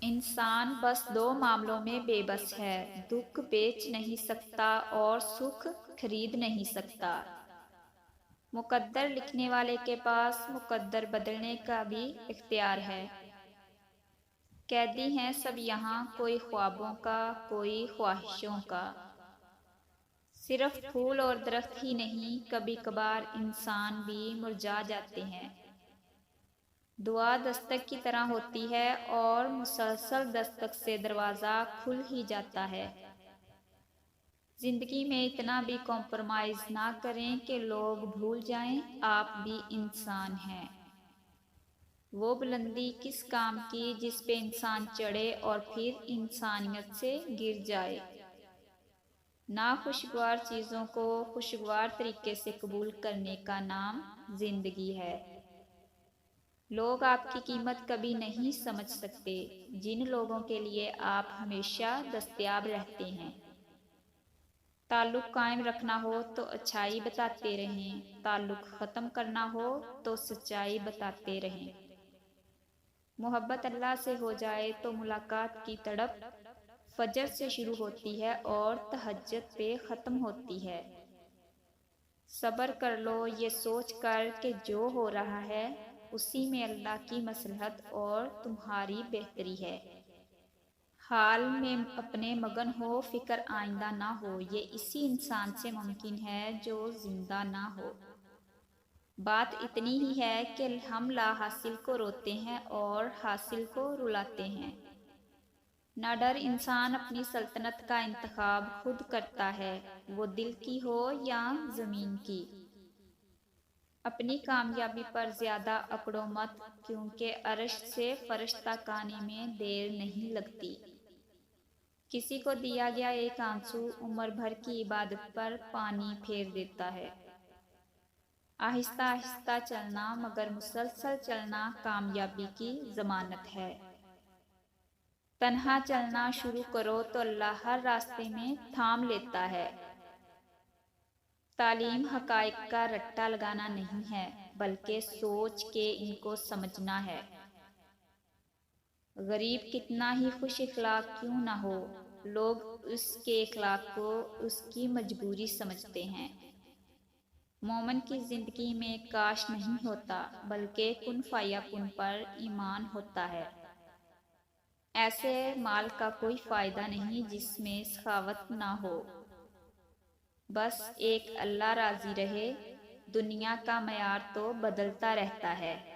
انسان بس دو معاملوں میں بے بس ہے، دکھ بیچ نہیں سکتا اور سکھ خرید نہیں سکتا۔ مقدر لکھنے والے کے پاس مقدر بدلنے کا بھی اختیار ہے۔ قیدی ہیں سب یہاں، کوئی خوابوں کا، کوئی خواہشوں کا۔ صرف پھول اور درخت ہی نہیں، کبھی کبھار انسان بھی مرجھا جاتے ہیں۔ دعا دستک کی طرح ہوتی ہے اور مسلسل دستک سے دروازہ کھل ہی جاتا ہے۔ زندگی میں اتنا بھی کمپرومائز نہ کریں کہ لوگ بھول جائیں آپ بھی انسان ہیں۔ وہ بلندی کس کام کی جس پہ انسان چڑھے اور پھر انسانیت سے گر جائے۔ ناخوشگوار چیزوں کو خوشگوار طریقے سے قبول کرنے کا نام زندگی ہے۔ لوگ آپ کی قیمت کبھی نہیں سمجھ سکتے، جن لوگوں کے لیے آپ ہمیشہ دستیاب رہتے ہیں۔ تعلق قائم رکھنا ہو تو اچھائی بتاتے رہیں، تعلق ختم کرنا ہو تو سچائی بتاتے رہیں۔ محبت اللہ سے ہو جائے تو ملاقات کی تڑپ فجر سے شروع ہوتی ہے اور تہجد پہ ختم ہوتی ہے۔ صبر کر لو یہ سوچ کر کہ جو ہو رہا ہے اسی میں اللہ کی مصلحت اور تمہاری بہتری ہے۔ حال میں اپنے مگن ہو، فکر آئندہ نہ ہو، یہ اسی انسان سے ممکن ہے جو زندہ نہ ہو۔ بات اتنی ہی ہے کہ ہم لا حاصل کو روتے ہیں اور حاصل کو رلاتے ہیں۔ نہ ڈر، انسان اپنی سلطنت کا انتخاب خود کرتا ہے، وہ دل کی ہو یا زمین کی۔ اپنی کامیابی پر زیادہ اکڑو مت، کیونکہ عرش سے فرش تک آنے میں دیر نہیں لگتی۔ کسی کو دیا گیا ایک آنسو عمر بھر کی عبادت پر پانی پھیر دیتا ہے۔ آہستہ آہستہ چلنا مگر مسلسل چلنا کامیابی کی ضمانت ہے۔ تنہا چلنا شروع کرو تو اللہ ہر راستے میں تھام لیتا ہے۔ تعلیم حقائق کا رٹا لگانا نہیں ہے، بلکہ سوچ کے ان کو سمجھنا ہے۔ غریب کتنا ہی خوش اخلاق کیوں نہ ہو، لوگ اس کے اخلاق کو اس کی مجبوری سمجھتے ہیں۔ مومن کی زندگی میں کاش نہیں ہوتا، بلکہ کن فیکون پر ایمان ہوتا ہے۔ ایسے مال کا کوئی فائدہ نہیں جس میں سخاوت نہ ہو، بس ایک اللہ راضی رہے۔ دنیا کا معیار تو بدلتا رہتا ہے۔